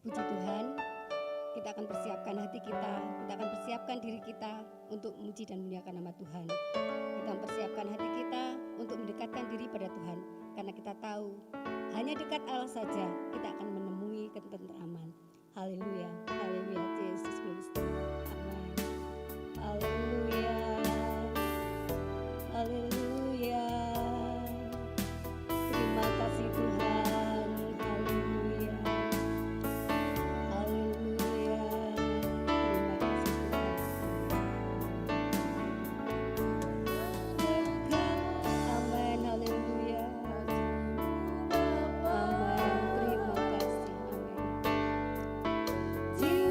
Puji Tuhan, kita akan persiapkan hati kita akan persiapkan diri kita untuk memuji dan memuliakan nama Tuhan. Kita mempersiapkan hati kita untuk mendekatkan diri pada Tuhan, karena kita tahu hanya dekat Allah saja kita akan menemui ketenteraman. Haleluya, haleluya, Yesus Kristus. Amin. Haleluya, haleluya. Terima kasih Tuhan. Haleluya. Haleluya. Terima kasih Tuhan. Amin. Haleluya. Amin. Terima kasih. Amin.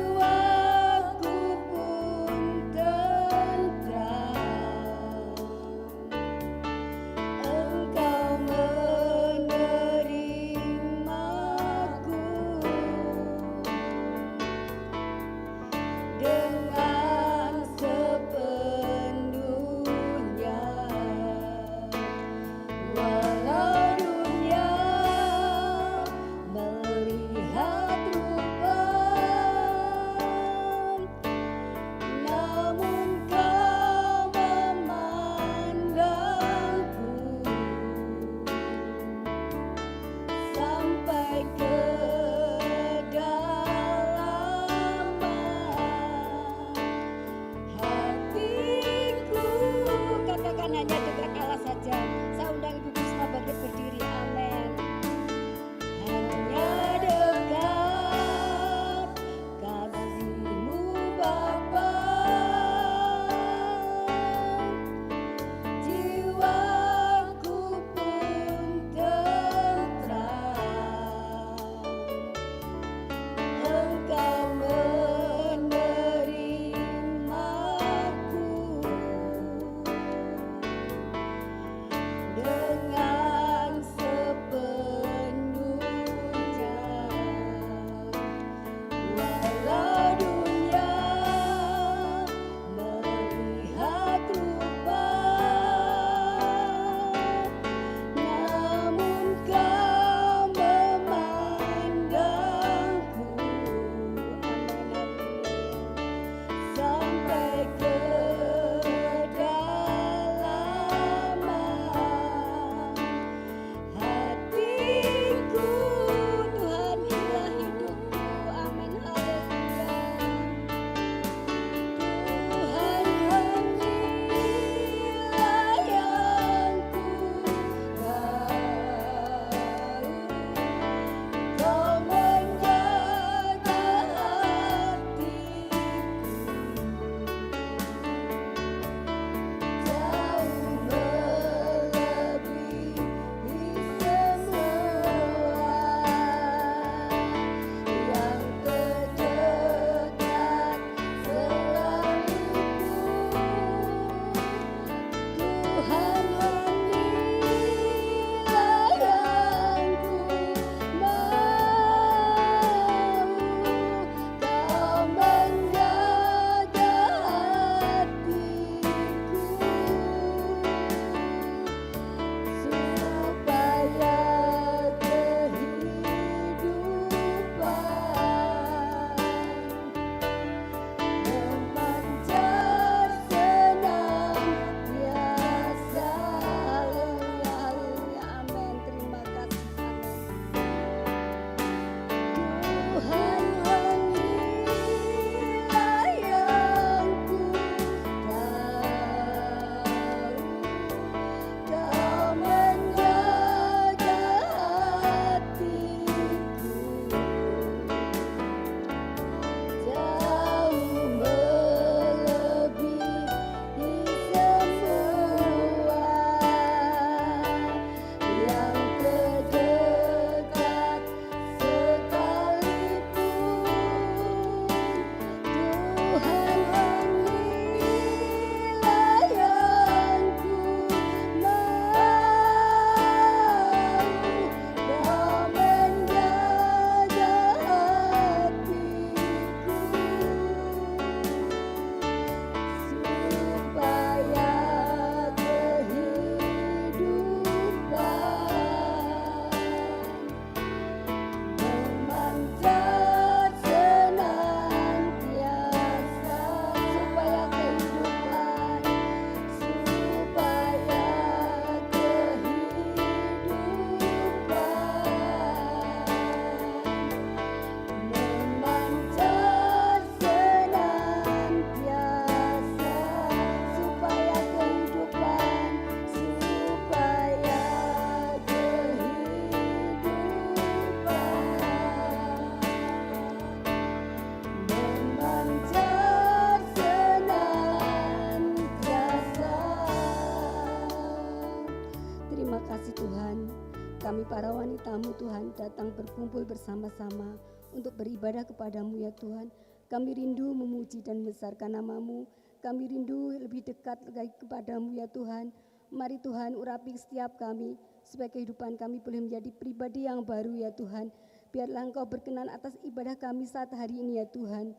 para wanitamu Tuhan datang berkumpul bersama-sama untuk beribadah kepadamu ya Tuhan. Kami rindu memuji dan membesarkan nama-Mu. Kami rindu lebih dekat lagi kepadamu ya Tuhan. Mari Tuhan urapi setiap kami supaya kehidupan kami boleh menjadi pribadi yang baru ya Tuhan. Biarlah Engkau berkenan atas ibadah kami saat hari ini ya Tuhan.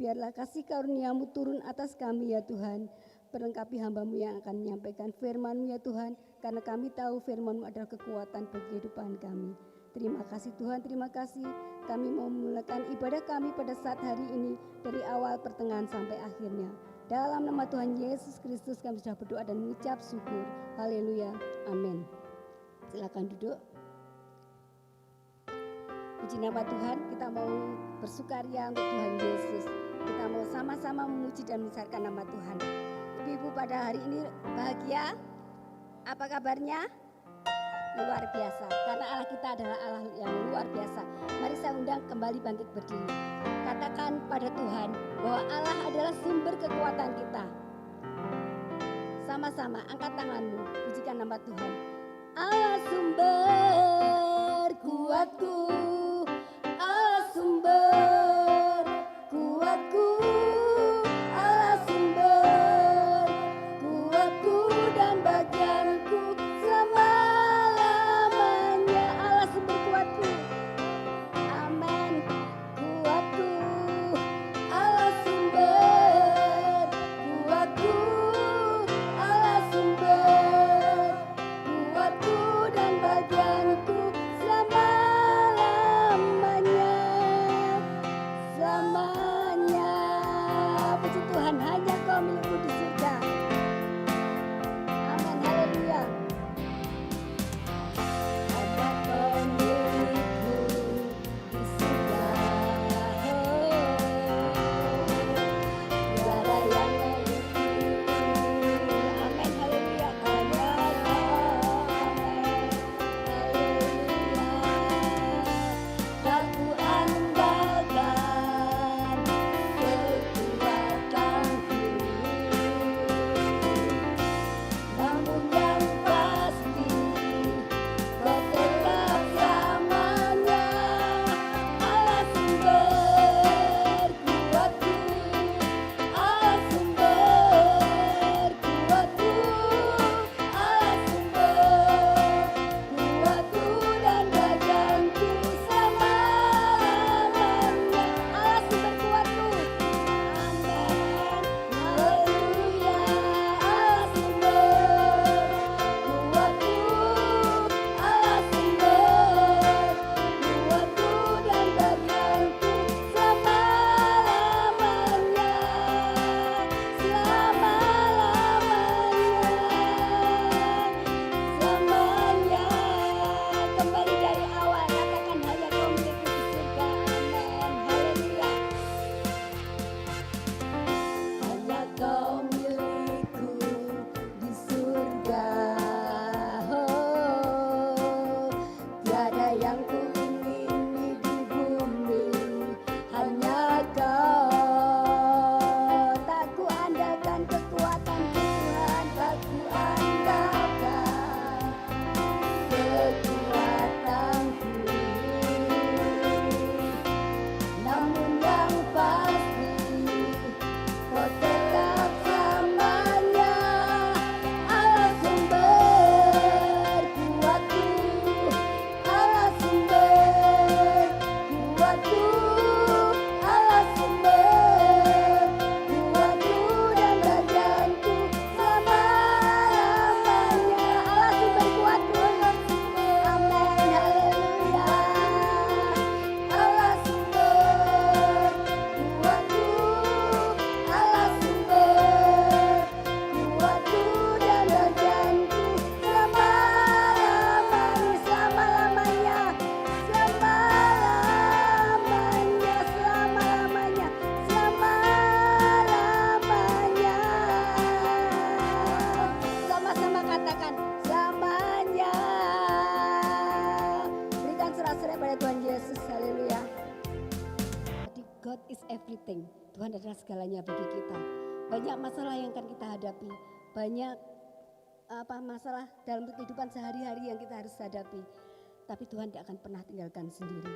Biarlah kasih karunia-Mu turun atas kami ya Tuhan. Perlengkapi hamba-Mu yang akan menyampaikan firman-Mu ya Tuhan. Karena kami tahu firman-Mu adalah kekuatan bagi kehidupan kami. Terima kasih Tuhan, terima kasih. Kami mau memulakan ibadah kami pada saat hari ini dari awal pertengahan sampai akhirnya. Dalam nama Tuhan Yesus Kristus kami sudah berdoa dan mengucap syukur. Haleluya. Amin. Silakan duduk. Puji nama Tuhan, kita mau bersukaria untuk Tuhan Yesus. Kita mau sama-sama memuji dan membesarkan nama Tuhan. Ibu pada hari ini bahagia? Apa kabarnya? Luar biasa, karena Allah kita adalah Allah yang luar biasa. Mari saya undang kembali bangkit berdiri. Katakan pada Tuhan bahwa Allah adalah sumber kekuatan kita. Sama-sama angkat tanganmu, pujikan nama Tuhan. Allah sumber kuatku, Allah sumber kuatku, Allah sumber kuatku dan bagianku selama-lamanya. Allah sumber kuatku, amin. Kuatku, Allah sumber kuatku, Allah sumber kuatku dan bagianku selama-lamanya, selamanya. Puji Tuhan, hanya Kau milikku di surga. Amin, haleluya. Hanya Kau milikku di surga. Tiada yang memilikiku. Amin, haleluya. Hanya Kau, amin, haleluya. Aku andalkan kekuatanku, namun yang pasti Kau tetap selamanya. Allah sumber kuatku, Allah sumber kuatku, Allah sumber kuatku dan bagianku selama-lamanya. Allah sumber kuatku, amin, haleluya. Allah sumber kuatku, Allah sumber kuatku dan bagianku selama-lamanya, selamanya. Kembali dari awal, katakan hanya Kau milikku di surga. Amin, haleluya. Hanya Kau milikku di surga. Oh, tiada yang ku ingini di bumi, hanya Kau. Tak ku andalkan kekuatan Tuhan, tak ku andalkan kekuatanku, namun yang pasti Kau tetap selamanya. Allah sumber kuatku, Allah sumber kuatku, Allah sumber kuatku dan bagianku selama-lamanya. Allah sumber kuatku, amin, haleluya. Allah sumber kuatku, Allah sumber kuatku dan bagianku selama-lamanya, selama-lamanya, selama-lamanya, selama-lamanya, selama-lamanya. Sama-sama katakan selamanya. Berikan serah-serah pada Tuhan Yesus, haleluya. Jadi God is everything. Tuhan adalah segalanya bagi kita. Banyak masalah yang akan kita hadapi, banyak masalah dalam kehidupan sehari-hari yang kita harus hadapi. tapi Tuhan tidak akan pernah tinggalkan sendiri.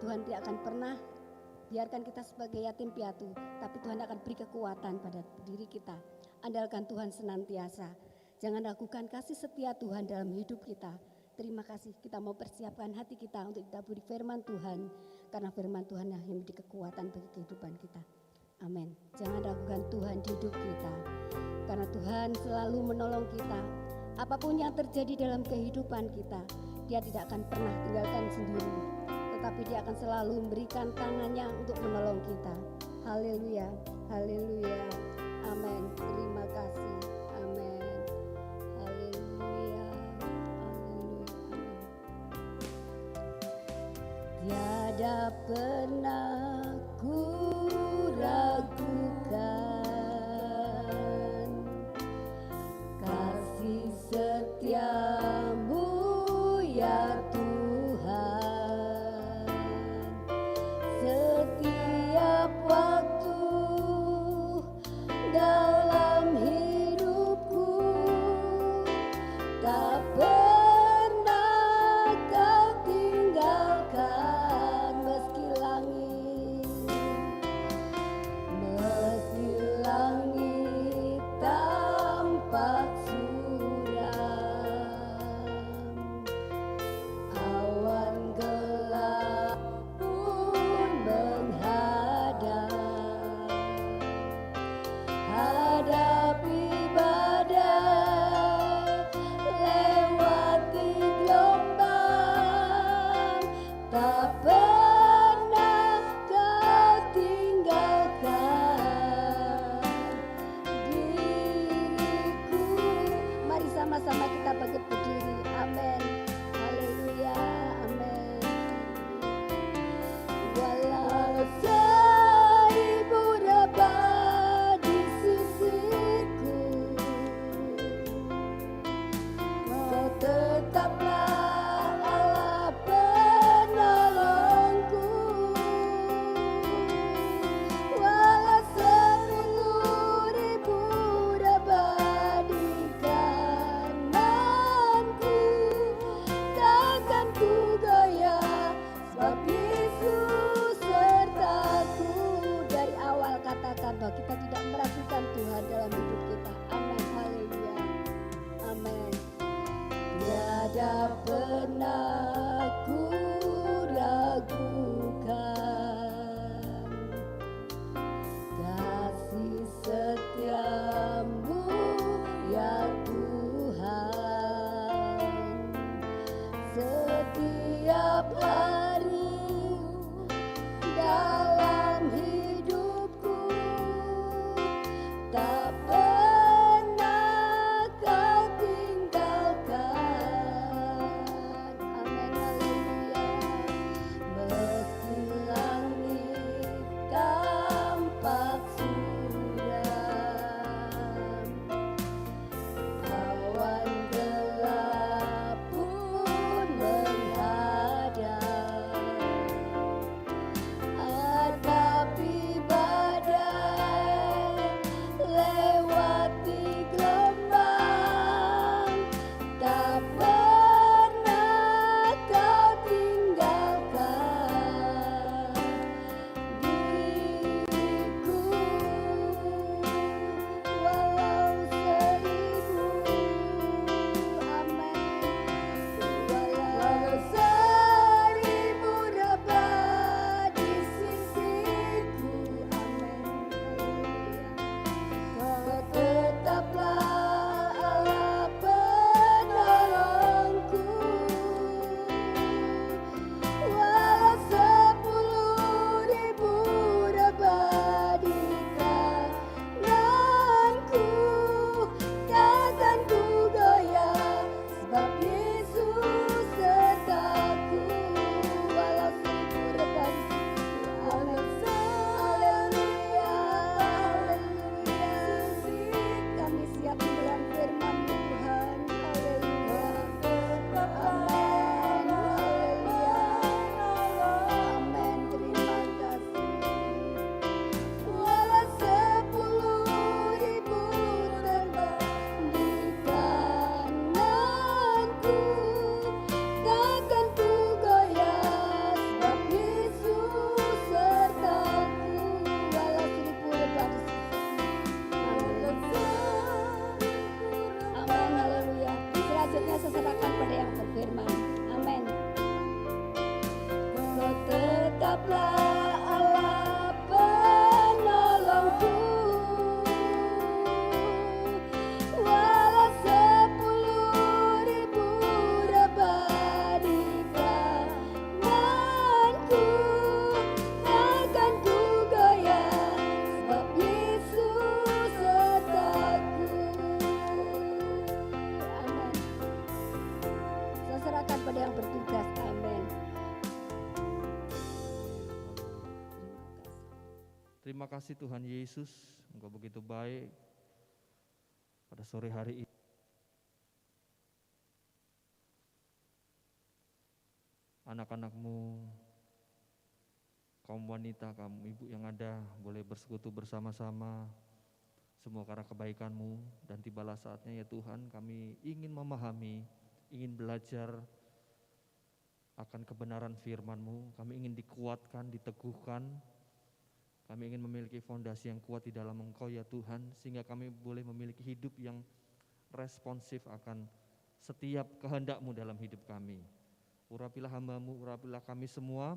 Tuhan tidak akan pernah biarkan kita sebagai yatim piatu, tapi Tuhan akan beri kekuatan pada diri kita. Andalkan Tuhan senantiasa. Jangan ragukan kasih setia Tuhan dalam hidup kita. Terima kasih, kita mau persiapkan hati kita untuk ditaburi firman Tuhan, karena firman Tuhan yang memberi kekuatan bagi kehidupan kita. Amin. Jangan ragukan Tuhan di hidup kita, karena Tuhan selalu menolong kita. Apapun yang terjadi dalam kehidupan kita, Dia tidak akan pernah tinggalkan sendiri, tetapi Dia akan selalu memberikan tangannya untuk menolong kita. Haleluya, haleluya, amin. Terima kasih, amin. Haleluya, haleluya. Tiada pernah ku ragukan kasih setiamu ya Tuhan. Setiap waktu dalam hidupku tak pernah kau tinggalkan, meski langit Terima kasih Tuhan Yesus, Engkau begitu baik pada sore hari ini. Anak-anak-Mu, kaum wanita, kaum ibu yang ada boleh bersekutu bersama-sama, semua karena kebaikan-Mu. Dan tibalah saatnya ya Tuhan, kami ingin memahami, ingin belajar akan kebenaran firman-Mu. Kami ingin dikuatkan, diteguhkan. Kami ingin memiliki fondasi yang kuat di dalam Engkau ya Tuhan, sehingga kami boleh memiliki hidup yang responsif akan setiap kehendak-Mu dalam hidup kami. Urapilah hamba-Mu, urapilah kami semua,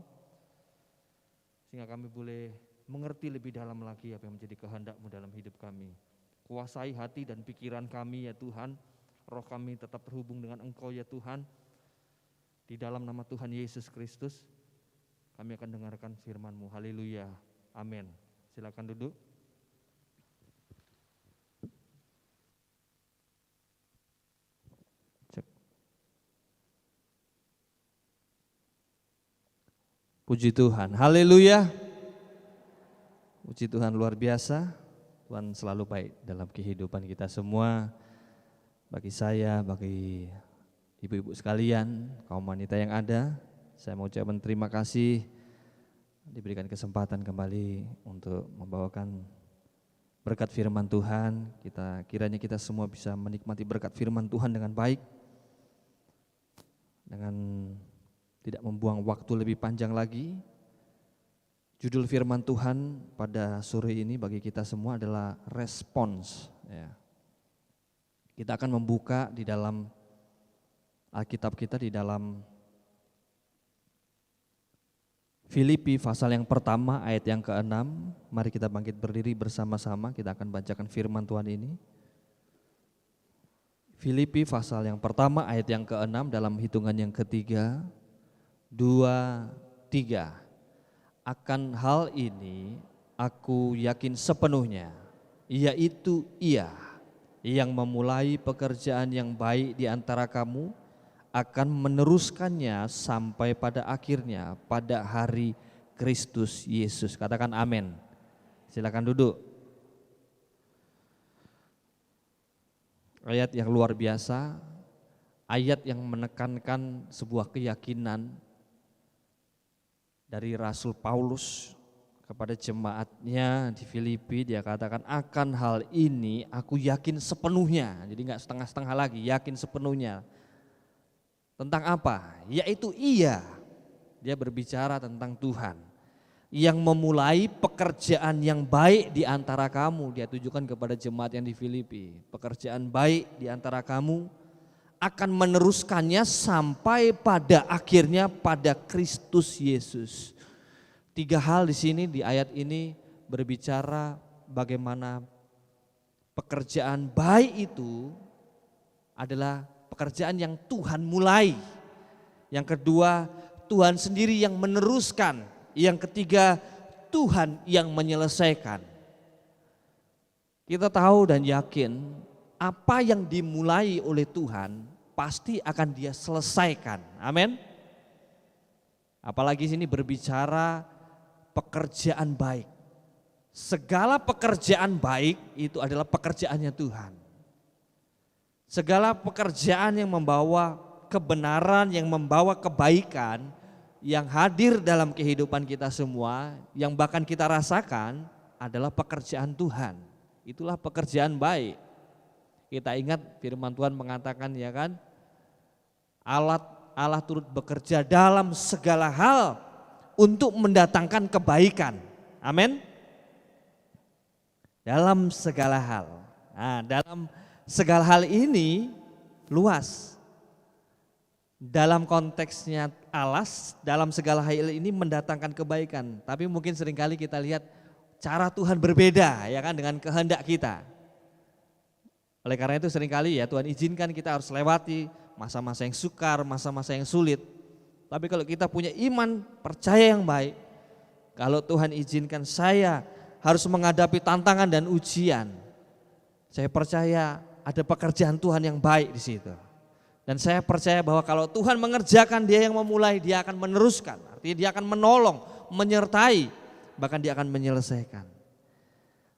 sehingga kami boleh mengerti lebih dalam lagi apa yang menjadi kehendak-Mu dalam hidup kami. Kuasai hati dan pikiran kami ya Tuhan, roh kami tetap terhubung dengan Engkau ya Tuhan. Di dalam nama Tuhan Yesus Kristus, kami akan dengarkan firman-Mu. Haleluya. Amin. Silakan duduk. Cek. Puji Tuhan. Haleluya. Puji Tuhan luar biasa. Tuhan selalu baik dalam kehidupan kita semua. Bagi saya, bagi ibu-ibu sekalian, kaum wanita yang ada, saya mau ucapkan terima kasih diberikan kesempatan kembali untuk membawakan berkat firman Tuhan. Kiranya kita semua bisa menikmati berkat firman Tuhan dengan baik, dengan tidak membuang waktu lebih panjang lagi. Judul firman Tuhan pada sore ini bagi kita semua adalah respons. Ya. Kita akan membuka di dalam Alkitab kita di dalam Filipi pasal yang pertama ayat yang ke-6. Mari kita bangkit berdiri bersama-sama, kita akan bacakan firman Tuhan ini. Filipi pasal yang pertama ayat yang ke-6 dalam hitungan yang ketiga, 2, 3. Akan hal ini aku yakin sepenuhnya, yaitu Ia yang memulai pekerjaan yang baik di antara kamu akan meneruskannya sampai pada akhirnya pada hari Kristus Yesus. Katakan amin. Silakan duduk. Ayat yang luar biasa, ayat yang menekankan sebuah keyakinan dari Rasul Paulus kepada jemaatnya di Filipi. Dia katakan akan hal ini aku yakin sepenuhnya, jadi enggak setengah-setengah lagi, yakin sepenuhnya. Tentang apa? Yaitu Ia. Dia berbicara tentang Tuhan yang memulai pekerjaan yang baik di antara kamu. Dia tujukan kepada jemaat yang di Filipi. Pekerjaan baik di antara kamu akan meneruskannya sampai pada akhirnya pada Kristus Yesus. 3 hal di sini di ayat ini berbicara bagaimana pekerjaan baik itu adalah pekerjaan yang Tuhan mulai. Yang kedua, Tuhan sendiri yang meneruskan. Yang ketiga, Tuhan yang menyelesaikan. Kita tahu dan yakin apa yang dimulai oleh Tuhan pasti akan Dia selesaikan. Amin. Apalagi sini berbicara pekerjaan baik. Segala pekerjaan baik itu adalah pekerjaannya Tuhan. Segala pekerjaan yang membawa kebenaran, yang membawa kebaikan, yang hadir dalam kehidupan kita semua, yang bahkan kita rasakan adalah pekerjaan Tuhan. Itulah pekerjaan baik. Kita ingat firman Tuhan mengatakan ya kan, Allah turut bekerja dalam segala hal untuk mendatangkan kebaikan. Amin. Dalam segala hal. Nah, dalam segala hal ini luas. Dalam konteksnya Allah, dalam segala hal ini mendatangkan kebaikan. Tapi mungkin seringkali kita lihat cara Tuhan berbeda ya kan dengan kehendak kita. Oleh karena itu seringkali ya Tuhan izinkan kita harus lewati masa-masa yang sukar, masa-masa yang sulit. Tapi kalau kita punya iman, percaya yang baik, kalau Tuhan izinkan saya harus menghadapi tantangan dan ujian, saya percaya ada pekerjaan Tuhan yang baik di situ. Dan saya percaya bahwa kalau Tuhan mengerjakan, Dia yang memulai, Dia akan meneruskan. Artinya Dia akan menolong, menyertai, bahkan Dia akan menyelesaikan.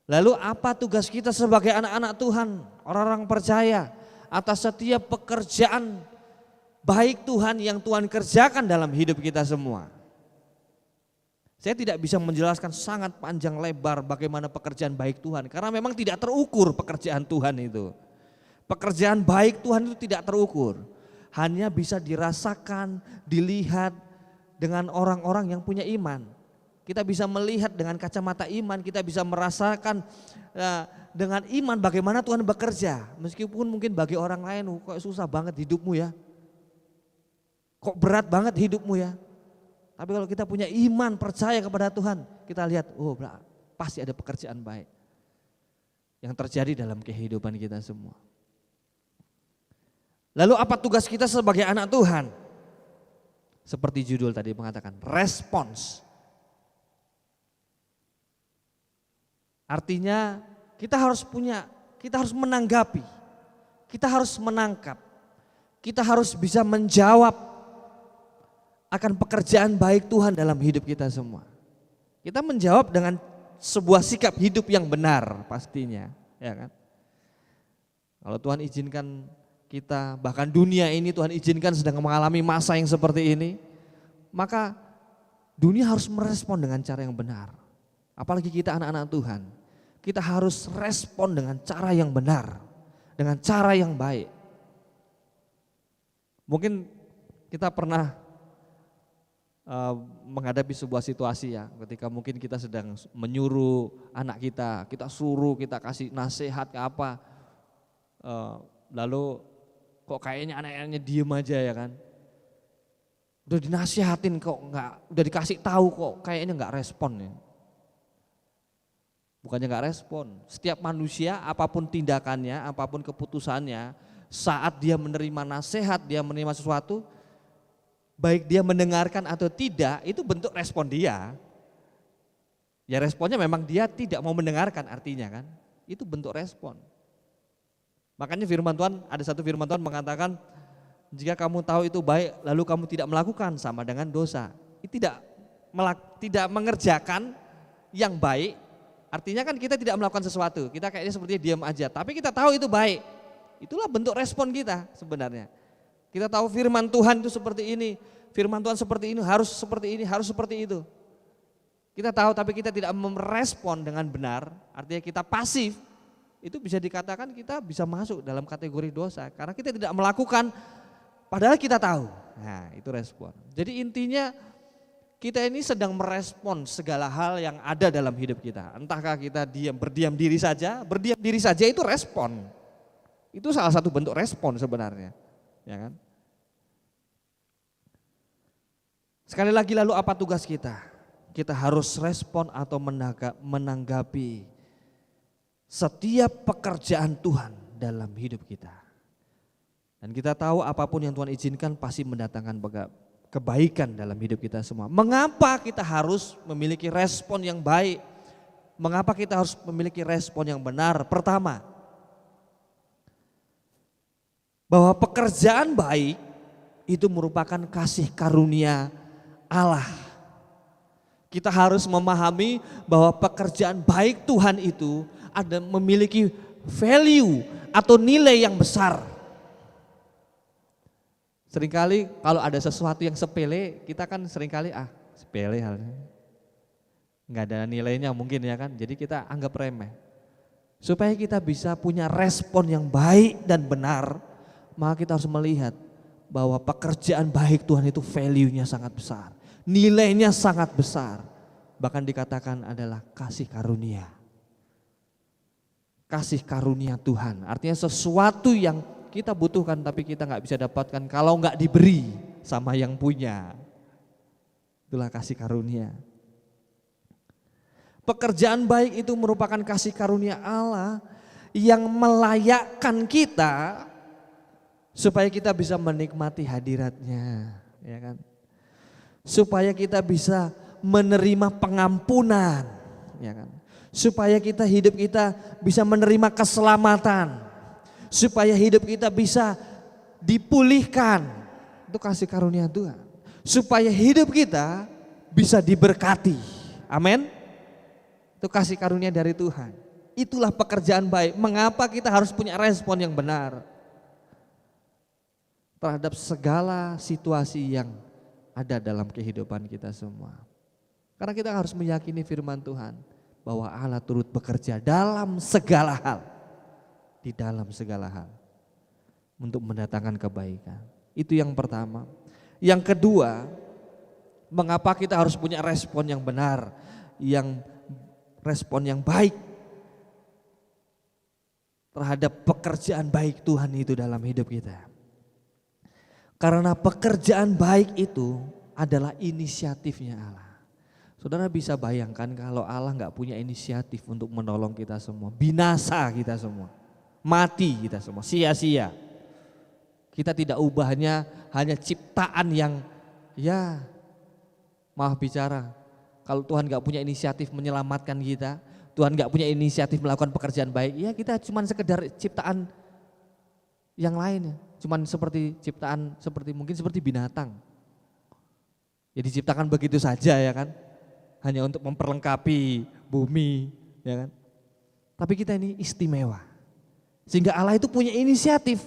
Lalu apa tugas kita sebagai anak-anak Tuhan, orang-orang percaya atas setiap pekerjaan baik Tuhan yang Tuhan kerjakan dalam hidup kita semua? Saya tidak bisa menjelaskan sangat panjang lebar bagaimana pekerjaan baik Tuhan, karena memang tidak terukur pekerjaan Tuhan itu. Pekerjaan baik Tuhan itu tidak terukur, hanya bisa dirasakan, dilihat dengan orang-orang yang punya iman. Kita bisa melihat dengan kacamata iman, kita bisa merasakan dengan iman bagaimana Tuhan bekerja. Meskipun mungkin bagi orang lain, kok susah banget hidupmu ya, kok berat banget hidupmu ya. Tapi kalau kita punya iman, percaya kepada Tuhan, kita lihat, oh pasti ada pekerjaan baik yang terjadi dalam kehidupan kita semua. Lalu apa tugas kita sebagai anak Tuhan? Seperti judul tadi mengatakan, respons. Artinya kita harus menanggapi, kita harus menangkap, kita harus bisa menjawab akan pekerjaan baik Tuhan dalam hidup kita semua. Kita menjawab dengan sebuah sikap hidup yang benar pastinya, ya kan? Kalau Tuhan izinkan kita, bahkan dunia ini Tuhan izinkan sedang mengalami masa yang seperti ini, maka dunia harus merespon dengan cara yang benar. Apalagi kita anak-anak Tuhan, kita harus respon dengan cara yang benar, dengan cara yang baik. Mungkin kita pernah menghadapi sebuah situasi ya, ketika mungkin kita sedang menyuruh anak kita suruh, kita kasih nasihat ke apa, lalu kok kayaknya anak-anaknya diem aja ya kan. Udah dinasihatin kok enggak, udah dikasih tahu kok kayaknya enggak respon ya. Bukannya enggak respon, setiap manusia apapun tindakannya, apapun keputusannya, saat dia menerima nasihat, dia menerima sesuatu, baik dia mendengarkan atau tidak, itu bentuk respon dia. Ya responnya memang dia tidak mau mendengarkan artinya kan, itu bentuk respon. Makanya firman Tuhan, ada satu firman Tuhan mengatakan, jika kamu tahu itu baik lalu kamu tidak melakukan, sama dengan dosa. Itu tidak mengerjakan yang baik, artinya kan kita tidak melakukan sesuatu, kita kayaknya seperti diam aja, tapi kita tahu itu baik. Itulah bentuk respon kita sebenarnya. Kita tahu firman Tuhan itu seperti ini, firman Tuhan seperti ini, harus seperti ini, harus seperti itu. Kita tahu tapi kita tidak merespon dengan benar, artinya kita pasif. Itu bisa dikatakan kita bisa masuk dalam kategori dosa, karena kita tidak melakukan padahal kita tahu. Nah itu respon. Jadi intinya kita ini sedang merespon segala hal yang ada dalam hidup kita. Entahkah kita berdiam diri saja itu respon. Itu salah satu bentuk respon sebenarnya, ya kan? Sekali lagi, lalu apa tugas kita? Kita harus respon atau menanggapi setiap pekerjaan Tuhan dalam hidup kita. Dan kita tahu apapun yang Tuhan izinkan pasti mendatangkan kebaikan dalam hidup kita semua. Mengapa kita harus memiliki respon yang baik? Mengapa kita harus memiliki respon yang benar? Pertama, bahwa pekerjaan baik itu merupakan kasih karunia Allah. Kita harus memahami bahwa pekerjaan baik Tuhan itu memiliki value atau nilai yang besar. Seringkali kalau ada sesuatu yang sepele, kita kan seringkali sepele halnya, nggak ada nilainya mungkin ya kan, jadi kita anggap remeh. Supaya kita bisa punya respon yang baik dan benar, maka kita harus melihat bahwa pekerjaan baik Tuhan itu value-nya sangat besar, nilainya sangat besar, bahkan dikatakan adalah kasih karunia. Kasih karunia Tuhan, artinya sesuatu yang kita butuhkan tapi kita nggak bisa dapatkan kalau nggak diberi sama yang punya. Itulah kasih karunia. Pekerjaan baik itu merupakan kasih karunia Allah yang melayakkan kita supaya kita bisa menikmati hadiratnya, ya kan? Supaya kita bisa menerima pengampunan, ya kan? Supaya hidup kita bisa menerima keselamatan, supaya hidup kita bisa dipulihkan. Itu kasih karunia Tuhan. Supaya hidup kita bisa diberkati. Amin. Itu kasih karunia dari Tuhan. Itulah pekerjaan baik. Mengapa kita harus punya respon yang benar terhadap segala situasi yang ada dalam kehidupan kita semua. Karena kita harus meyakini firman Tuhan bahwa Allah turut bekerja dalam segala hal. Di dalam segala hal. Untuk mendatangkan kebaikan. Itu yang pertama. Yang kedua, mengapa kita harus punya respon yang benar, yang respon yang baik terhadap pekerjaan baik Tuhan itu dalam hidup kita. Karena pekerjaan baik itu adalah inisiatifnya Allah. Saudara bisa bayangkan kalau Allah nggak punya inisiatif untuk menolong kita semua, binasa kita semua, mati kita semua, sia-sia. Kita tidak ubahnya hanya ciptaan yang ya maaf bicara. Kalau Tuhan gak punya inisiatif menyelamatkan kita, Tuhan gak punya inisiatif melakukan pekerjaan baik, ya kita cuma sekedar ciptaan yang lain. Cuman seperti ciptaan mungkin seperti binatang. Ya diciptakan begitu saja ya kan. Hanya untuk memperlengkapi bumi ya kan. Tapi kita ini istimewa. Sehingga Allah itu punya inisiatif.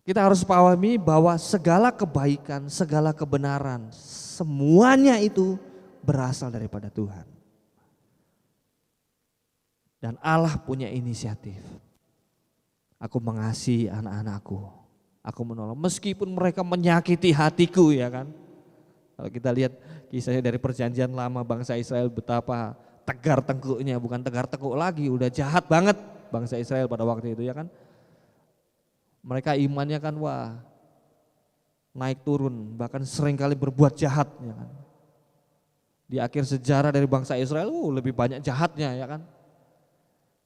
Kita harus pahami bahwa segala kebaikan, segala kebenaran, semuanya itu berasal daripada Tuhan. Dan Allah punya inisiatif. Aku mengasihi anak-anakku, aku menolong meskipun mereka menyakiti hatiku ya kan. Kalau kita lihat kisahnya dari perjanjian lama bangsa Israel betapa tegar tengkuknya, bukan tegar tengkuk lagi, udah jahat banget bangsa Israel pada waktu itu ya kan. Mereka imannya kan wah naik turun, bahkan seringkali berbuat jahat ya kan. Di akhir sejarah dari bangsa Israel lebih banyak jahatnya ya kan.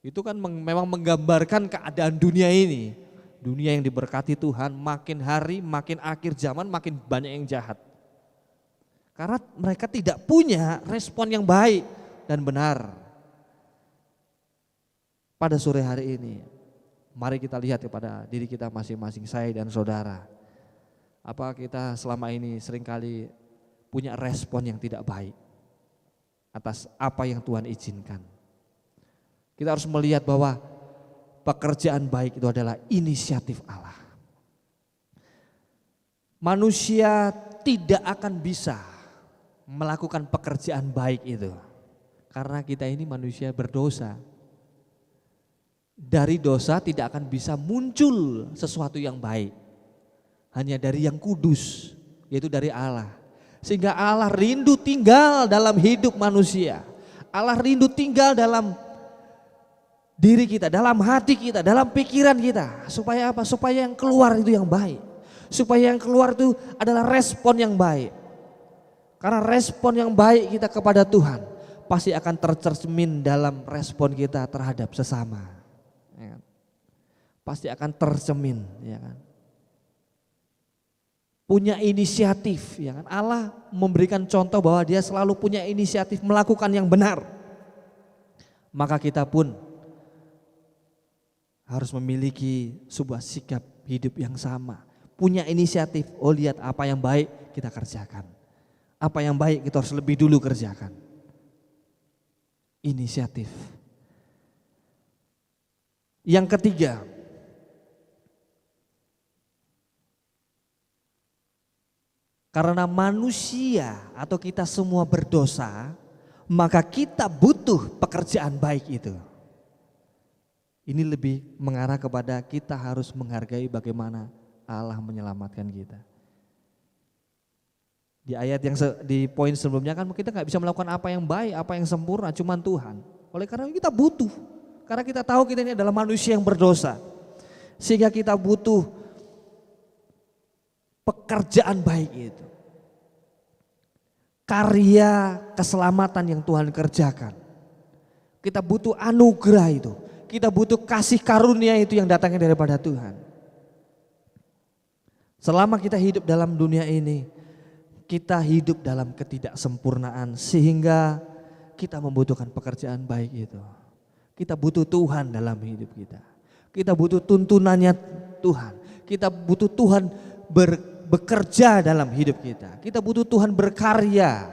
Itu kan memang menggambarkan keadaan dunia ini. Dunia yang diberkati Tuhan, makin hari makin akhir zaman makin banyak yang jahat. Karena mereka tidak punya respon yang baik dan benar. Pada sore hari ini mari kita lihat kepada diri kita masing-masing, saya dan saudara. Apa kita selama ini seringkali punya respon yang tidak baik atas apa yang Tuhan izinkan. Kita harus melihat bahwa pekerjaan baik itu adalah inisiatif Allah. Manusia tidak akan bisa melakukan pekerjaan baik itu karena kita ini manusia berdosa. Dari dosa tidak akan bisa muncul sesuatu yang baik. Hanya dari yang kudus, yaitu dari Allah. Sehingga Allah rindu tinggal dalam hidup manusia. Allah rindu tinggal dalam diri kita, dalam hati kita, dalam pikiran kita. Supaya apa? Supaya yang keluar itu yang baik. Supaya yang keluar itu adalah respon yang baik. Karena respon yang baik kita kepada Tuhan pasti akan tercermin dalam respon kita terhadap sesama. Ya kan? Pasti akan tercermin, ya kan? Punya inisiatif, ya kan? Allah memberikan contoh bahwa Dia selalu punya inisiatif melakukan yang benar. Maka kita pun harus memiliki sebuah sikap hidup yang sama. Punya inisiatif, oh lihat apa yang baik kita kerjakan. Apa yang baik kita harus lebih dulu kerjakan. Inisiatif. Yang ketiga, karena manusia atau kita semua berdosa, maka kita butuh pekerjaan baik itu. Ini lebih mengarah kepada kita harus menghargai bagaimana Allah menyelamatkan kita. Di ayat yang di poin sebelumnya kan kita nggak bisa melakukan apa yang baik, apa yang sempurna, cuman Tuhan. Oleh karena kita butuh. Karena kita tahu kita ini adalah manusia yang berdosa. Sehingga kita butuh pekerjaan baik itu. Karya keselamatan yang Tuhan kerjakan. Kita butuh anugerah itu. Kita butuh kasih karunia itu yang datangnya daripada Tuhan. Selama kita hidup dalam dunia ini, kita hidup dalam ketidaksempurnaan sehingga kita membutuhkan pekerjaan baik itu. Kita butuh Tuhan dalam hidup kita. Kita butuh tuntunannya Tuhan. Kita butuh Tuhan bekerja dalam hidup kita. Kita butuh Tuhan berkarya.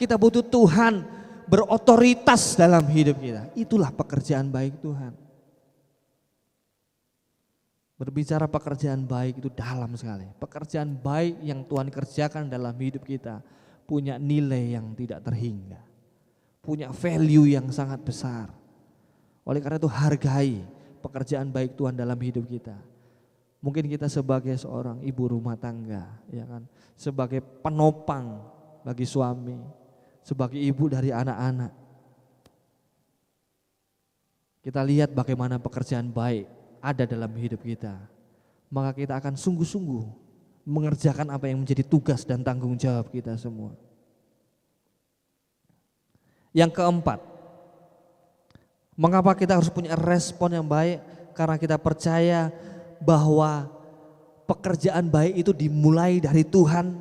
Kita butuh Tuhan berotoritas dalam hidup kita. Itulah pekerjaan baik Tuhan. Berbicara pekerjaan baik itu dalam sekali. Pekerjaan baik yang Tuhan kerjakan dalam hidup kita punya nilai yang tidak terhingga. Punya value yang sangat besar. Oleh karena itu hargai pekerjaan baik Tuhan dalam hidup kita. Mungkin kita sebagai seorang ibu rumah tangga, ya kan, sebagai penopang bagi suami, sebagai ibu dari anak-anak. Kita lihat bagaimana pekerjaan baik ada dalam hidup kita. Maka kita akan sungguh-sungguh mengerjakan apa yang menjadi tugas dan tanggung jawab kita semua. Yang keempat, mengapa kita harus punya respon yang baik? Karena kita percaya bahwa pekerjaan baik itu dimulai dari Tuhan.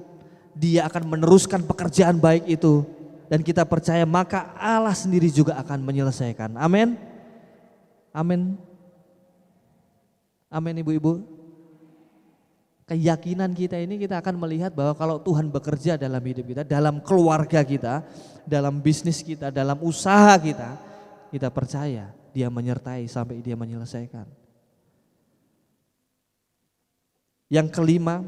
Dia akan meneruskan pekerjaan baik itu. Dan kita percaya maka Allah sendiri juga akan menyelesaikan. Amin. Amin. Amin ibu-ibu. Keyakinan kita ini kita akan melihat bahwa kalau Tuhan bekerja dalam hidup kita, dalam keluarga kita, dalam bisnis kita, dalam usaha kita percaya Dia menyertai sampai Dia menyelesaikan. Yang kelima,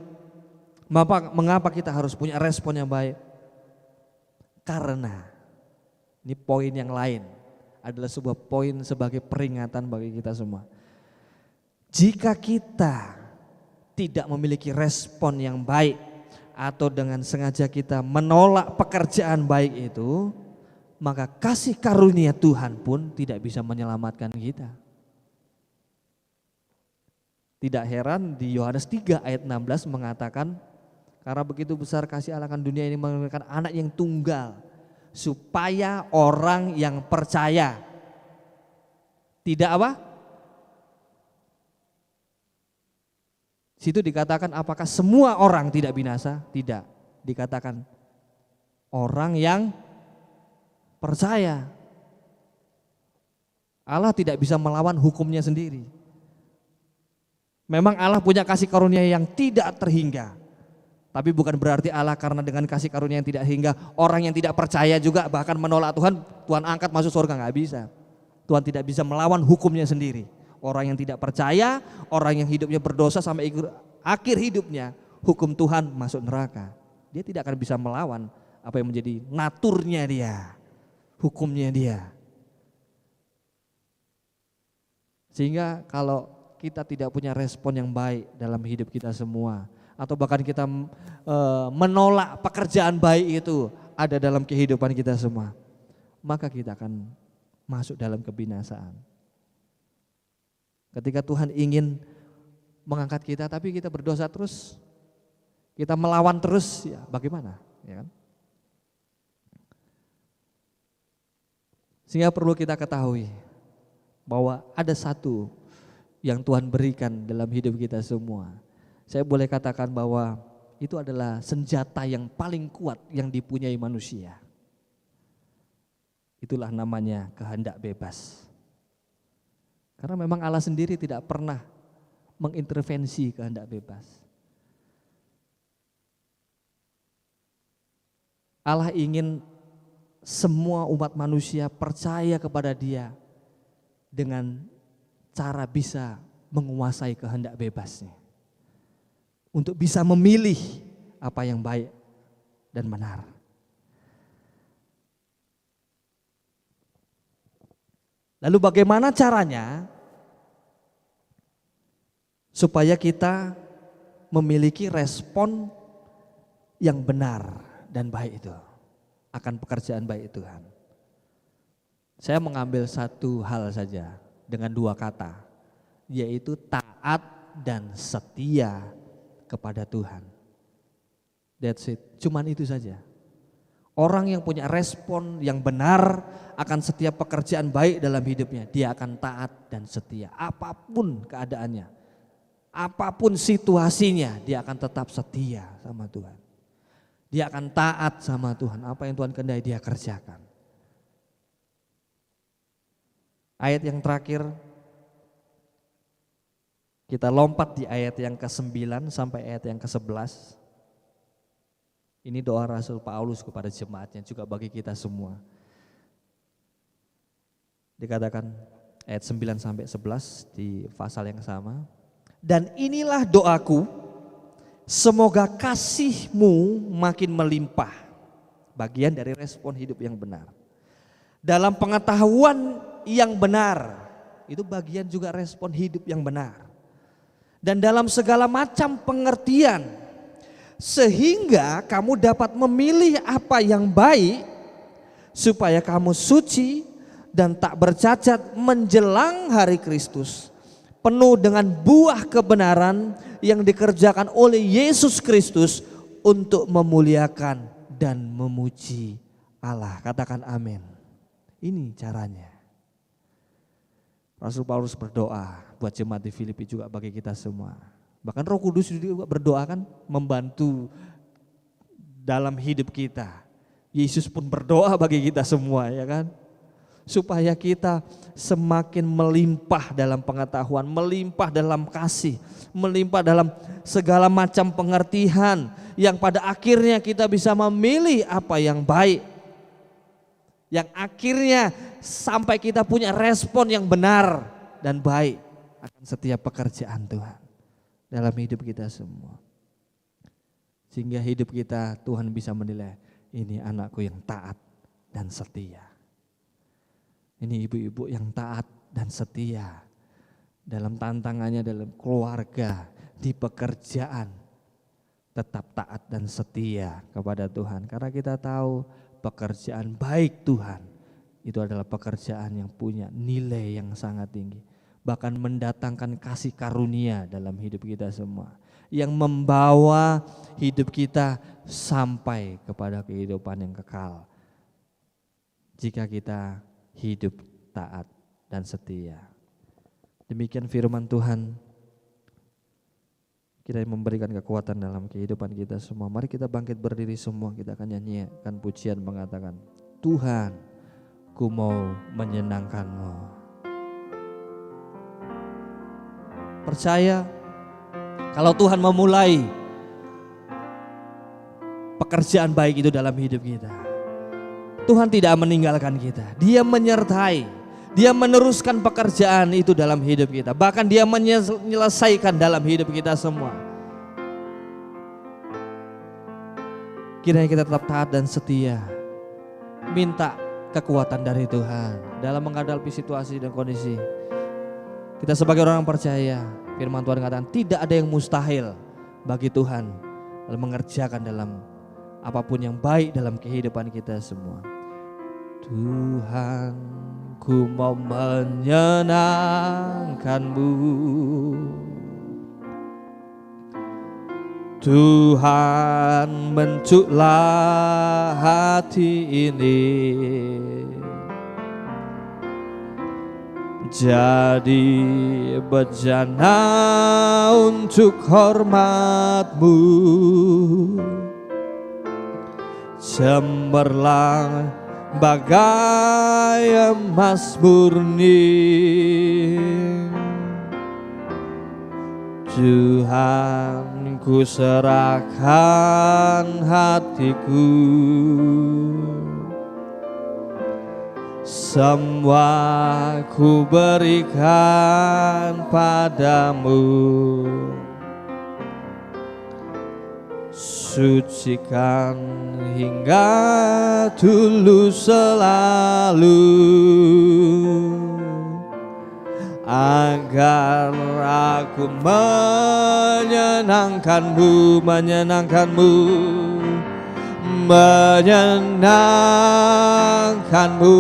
mengapa kita harus punya respon yang baik? Karena, ini poin yang lain, adalah sebuah poin sebagai peringatan bagi kita semua. Jika kita tidak memiliki respon yang baik atau dengan sengaja kita menolak pekerjaan baik itu, maka kasih karunia Tuhan pun tidak bisa menyelamatkan kita. Tidak heran di Yohanes 3 ayat 16 mengatakan, karena begitu besar kasih Allah akan dunia ini memberikan anak yang tunggal, supaya orang yang percaya tidak apa? Situ dikatakan apakah semua orang tidak binasa? Tidak. Dikatakan orang yang percaya. Allah tidak bisa melawan hukumnya sendiri. Memang Allah punya kasih karunia yang tidak terhingga. Tapi bukan berarti Allah karena dengan kasih karunia yang tidak hingga, orang yang tidak percaya juga bahkan menolak Tuhan, Tuhan angkat masuk surga, nggak bisa. Tuhan tidak bisa melawan hukumnya sendiri. Orang yang tidak percaya, orang yang hidupnya berdosa sampai akhir hidupnya, hukum Tuhan masuk neraka. Dia tidak akan bisa melawan apa yang menjadi naturnya dia, hukumnya dia. Sehingga kalau kita tidak punya respon yang baik dalam hidup kita semua, atau bahkan kita menolak pekerjaan baik itu ada dalam kehidupan kita semua, maka kita akan masuk dalam kebinasaan. Ketika Tuhan ingin mengangkat kita tapi kita berdosa terus, kita melawan terus, ya bagaimana? Ya kan? Sehingga perlu kita ketahui bahwa ada satu yang Tuhan berikan dalam hidup kita semua. Saya boleh katakan bahwa itu adalah senjata yang paling kuat yang dipunyai manusia. Itulah namanya kehendak bebas. Karena memang Allah sendiri tidak pernah mengintervensi kehendak bebas. Allah ingin semua umat manusia percaya kepada Dia dengan cara bisa menguasai kehendak bebasnya. Untuk bisa memilih apa yang baik dan benar. Lalu bagaimana caranya supaya kita memiliki respon yang benar dan baik itu akan pekerjaan baik Tuhan. Saya mengambil satu hal saja dengan dua kata, yaitu taat dan setia kepada Tuhan. That's it, cuman itu saja. Orang yang punya respon yang benar akan setiap pekerjaan baik dalam hidupnya, dia akan taat dan setia. Apapun keadaannya, apapun situasinya, dia akan tetap setia sama Tuhan. Dia akan taat sama Tuhan, apa yang Tuhan kehendaki dia kerjakan. Ayat yang terakhir, kita lompat di ayat yang ke-9 sampai ayat yang ke-11. Ini doa Rasul Paulus kepada jemaatnya, juga bagi kita semua. Dikatakan ayat 9-11 di pasal yang sama. Dan inilah doaku, semoga kasih-Mu makin melimpah. Bagian dari respon hidup yang benar. Dalam pengetahuan yang benar, itu bagian juga respon hidup yang benar. Dan dalam segala macam pengertian, sehingga kamu dapat memilih apa yang baik, supaya kamu suci dan tak bercacat menjelang hari Kristus, penuh dengan buah kebenaran yang dikerjakan oleh Yesus Kristus untuk memuliakan dan memuji Allah. Katakan amin. Ini caranya. Rasul Paulus berdoa buat jemaat di Filipi, juga bagi kita semua. Bahkan Roh Kudus juga berdoa kan, membantu dalam hidup kita. Yesus pun berdoa bagi kita semua, ya kan? Supaya kita semakin melimpah dalam pengetahuan, melimpah dalam kasih, melimpah dalam segala macam pengertian, yang pada akhirnya kita bisa memilih apa yang baik. Yang akhirnya sampai kita punya respon yang benar dan baik akan setiap pekerjaan Tuhan dalam hidup kita semua. Sehingga hidup kita Tuhan bisa menilai, ini anakku yang taat dan setia. Ini ibu-ibu yang taat dan setia dalam tantangannya, dalam keluarga, di pekerjaan. Tetap taat dan setia kepada Tuhan. Karena kita tahu pekerjaan baik Tuhan itu adalah pekerjaan yang punya nilai yang sangat tinggi. Bahkan mendatangkan kasih karunia dalam hidup kita semua. Yang membawa hidup kita sampai kepada kehidupan yang kekal. Jika kita hidup taat dan setia. Demikian firman Tuhan. Kita memberikan kekuatan dalam kehidupan kita semua. Mari kita bangkit berdiri semua. Kita akan nyanyikan pujian mengatakan, Tuhan, ku mau menyenangkan-Mu. Percaya kalau Tuhan memulai pekerjaan baik itu dalam hidup kita, Tuhan tidak meninggalkan kita. Dia menyertai, Dia meneruskan pekerjaan itu dalam hidup kita. Bahkan Dia menyelesaikan dalam hidup kita semua. Kiranya kita tetap taat dan setia. Minta kekuatan dari Tuhan dalam menghadapi situasi dan kondisi. Kita sebagai orang percaya, firman Tuhan katakan tidak ada yang mustahil bagi Tuhan dalam mengerjakan dalam apapun yang baik dalam kehidupan kita semua. Tuhan, ku mau menyenangkan-Mu. Tuhan, mencuklah hati ini jadi bejana untuk hormat-Mu. Cemerlang bagai emas murni. Tuhan, ku serahkan hatiku, semua ku berikan padamu. Sucikan hingga tulus selalu, agar aku menyenangkan-Mu, menyenangkan-Mu, menyenangkan-Mu,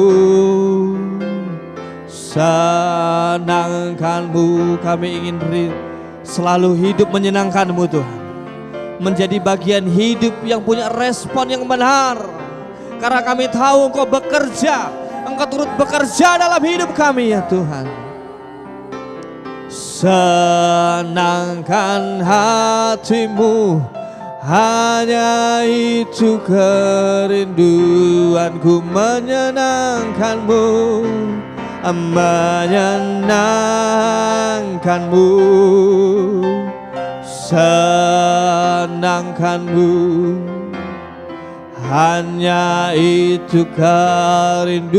senangkan-Mu. Kami ingin selalu hidup menyenangkan-Mu Tuhan. Menjadi bagian hidup yang punya respon yang benar. Karena kami tahu Engkau bekerja, Engkau turut bekerja dalam hidup kami ya Tuhan. Senangkan hati-Mu, hanya itu kerinduanku, menyenangkan-Mu, menyenangkan-Mu, senangkan-Mu. hanya itu kerinduanku,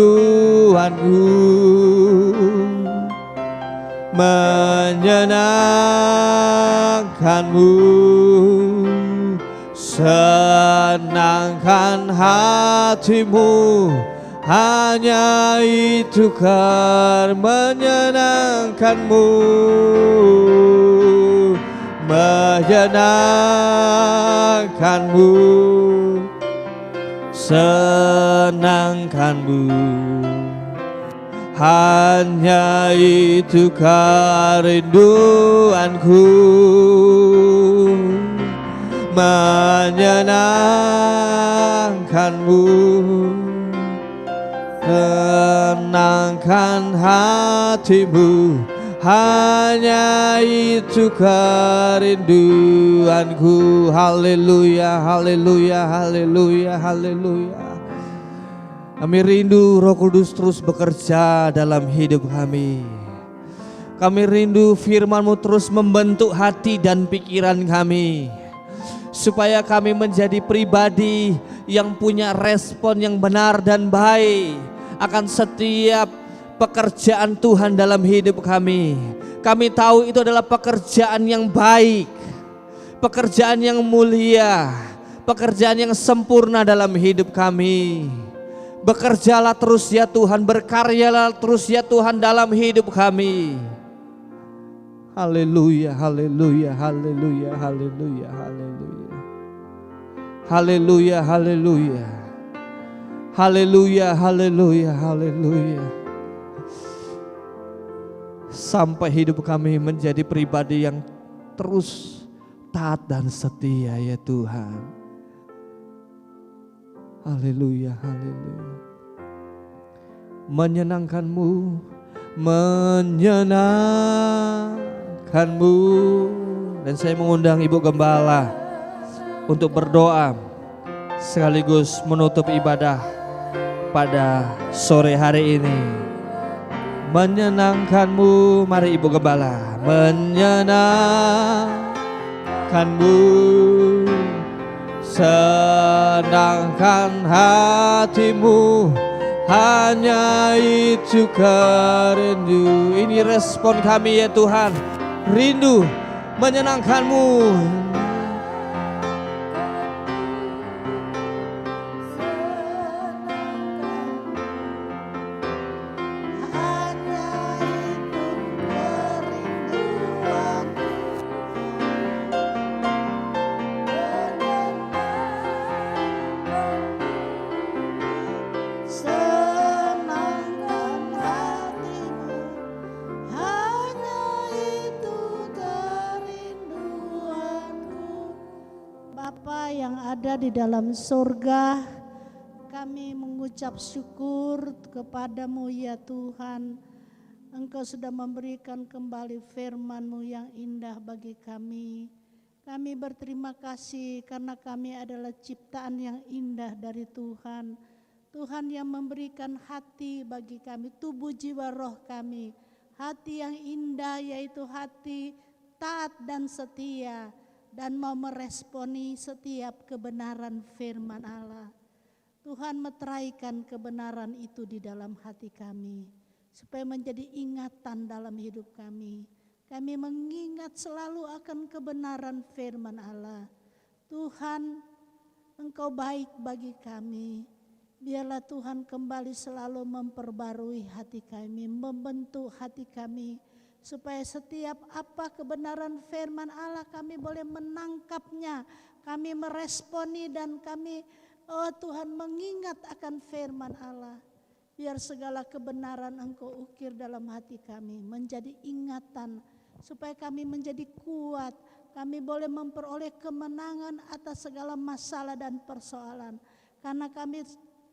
menyenangkanmu, senangkan hatimu, hanya itu menyenangkanmu, menyenangkanmu, senangkanmu, hanya itu kerinduanku, menyenangkanmu, tenangkan hatimu, hanya itu kerinduanku. Haleluya, haleluya, haleluya, haleluya. Kami rindu Roh Kudus terus bekerja dalam hidup kami. Kami rindu firman-Mu terus membentuk hati dan pikiran kami, supaya kami menjadi pribadi yang punya respon yang benar dan baik akan setiap pekerjaan Tuhan dalam hidup kami. Kami tahu itu adalah pekerjaan yang baik, pekerjaan yang mulia, pekerjaan yang sempurna dalam hidup kami. Bekerjalah terus ya Tuhan, berkaryalah terus ya Tuhan dalam hidup kami. Haleluya, haleluya, haleluya, haleluya, haleluya. Haleluya, haleluya. Haleluya, haleluya, haleluya. Sampai hidup kami menjadi pribadi yang terus taat dan setia ya Tuhan. Haleluya, haleluya. Menyenangkanmu, menyenangkanmu. Dan saya mengundang Ibu Gembala untuk berdoa sekaligus menutup ibadah pada sore hari ini. Menyenangkanmu, mari Ibu Gembala. Menyenangkanmu, senangkan hatimu, hanya itu kerindu. Ini respon kami ya Tuhan, rindu menyenangkanmu. Di dalam surga, kami mengucap syukur kepadamu ya Tuhan. Engkau sudah memberikan kembali firman-Mu yang indah bagi kami. Kami berterima kasih karena kami adalah ciptaan yang indah dari Tuhan. Tuhan yang memberikan hati bagi kami, tubuh jiwa roh kami. Hati yang indah yaitu hati taat dan setia, dan mau meresponi setiap kebenaran firman Allah. Tuhan meteraikan kebenaran itu di dalam hati kami, supaya menjadi ingatan dalam hidup kami. Kami mengingat selalu akan kebenaran firman Allah. Tuhan, Engkau baik bagi kami. Biarlah Tuhan kembali selalu memperbarui hati kami, membentuk hati kami, supaya setiap apa kebenaran firman Allah kami boleh menangkapnya, kami meresponi dan kami Tuhan mengingat akan firman Allah. Biar segala kebenaran Engkau ukir dalam hati kami menjadi ingatan, supaya kami menjadi kuat, kami boleh memperoleh kemenangan atas segala masalah dan persoalan. Karena kami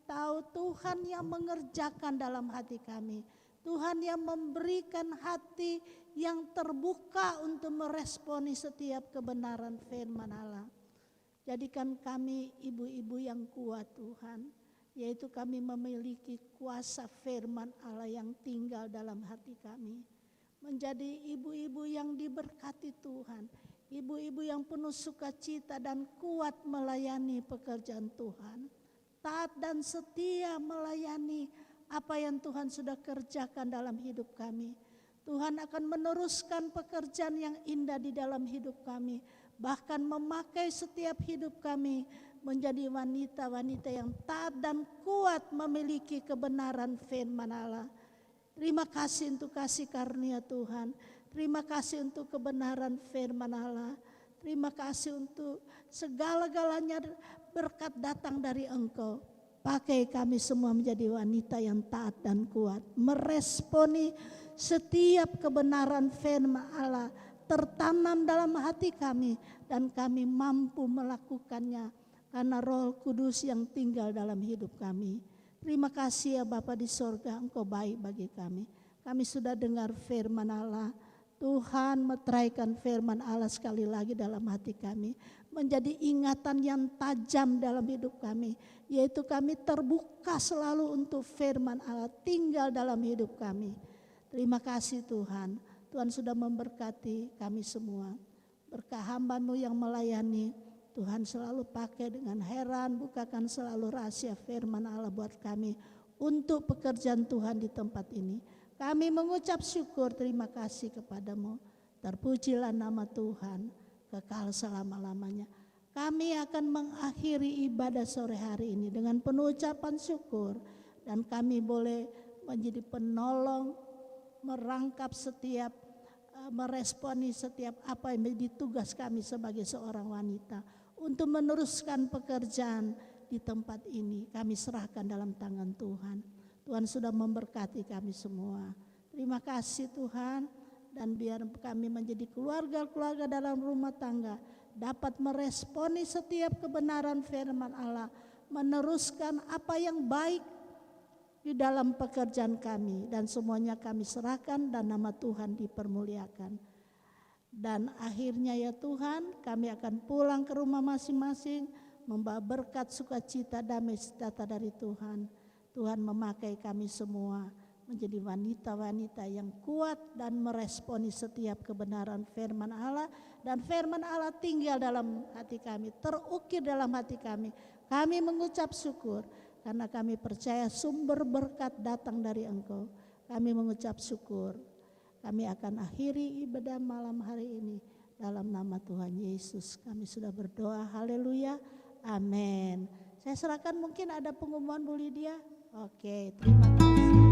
tahu Tuhan yang mengerjakan dalam hati kami. Tuhan yang memberikan hati yang terbuka untuk meresponi setiap kebenaran firman Allah. Jadikan kami ibu-ibu yang kuat Tuhan, yaitu kami memiliki kuasa firman Allah yang tinggal dalam hati kami. Menjadi ibu-ibu yang diberkati Tuhan, ibu-ibu yang penuh sukacita dan kuat melayani pekerjaan Tuhan. taat dan setia melayani apa yang Tuhan sudah kerjakan dalam hidup kami. Tuhan akan meneruskan pekerjaan yang indah di dalam hidup kami, bahkan memakai setiap hidup kami menjadi wanita-wanita yang taat dan kuat memiliki kebenaran firman Allah. Terima kasih untuk kasih karunia Tuhan. Terima kasih untuk kebenaran firman Allah. Terima kasih untuk segala-galanya berkat datang dari Engkau. Pakai kami semua menjadi wanita yang taat dan kuat, meresponi setiap kebenaran firman Allah tertanam dalam hati kami, dan kami mampu melakukannya karena Roh Kudus yang tinggal dalam hidup kami. Terima kasih ya Bapa di sorga, Engkau baik bagi kami. Kami sudah dengar firman Allah. Tuhan meteraikan firman Allah sekali lagi dalam hati kami, menjadi ingatan yang tajam dalam hidup kami, yaitu kami terbuka selalu untuk firman Allah tinggal dalam hidup kami. Terima kasih Tuhan. Tuhan sudah memberkati kami semua. Berkah hamba-Mu yang melayani, Tuhan selalu pakai dengan heran, bukakan selalu rahasia firman Allah buat kami untuk pekerjaan Tuhan di tempat ini. Kami mengucap syukur, terima kasih kepadamu. Terpujilah nama Tuhan kekal selama-lamanya. Kami akan mengakhiri ibadah sore hari ini dengan penuh ucapan syukur. Dan kami boleh menjadi penolong, merangkap setiap, meresponi setiap apa yang menjadi tugas kami sebagai seorang wanita. Untuk meneruskan pekerjaan di tempat ini, kami serahkan dalam tangan Tuhan. Tuhan sudah memberkati kami semua. Terima kasih Tuhan, dan biar kami menjadi keluarga-keluarga dalam rumah tangga dapat meresponi setiap kebenaran firman Allah, meneruskan apa yang baik di dalam pekerjaan kami, dan semuanya kami serahkan dan nama Tuhan dipermuliakan. Dan akhirnya ya Tuhan, kami akan pulang ke rumah masing-masing membawa berkat, sukacita, damai sejahtera dari Tuhan. Tuhan memakai kami semua menjadi wanita-wanita yang kuat dan meresponi setiap kebenaran firman Allah, dan firman Allah tinggal dalam hati kami, terukir dalam hati kami. Kami mengucap syukur karena kami percaya sumber berkat datang dari Engkau. Kami mengucap syukur. Kami akan akhiri ibadah malam hari ini dalam nama Tuhan Yesus. Kami sudah berdoa, haleluya, amin. Saya serahkan, mungkin ada pengumuman Bu Lydia. Oke, terima kasih.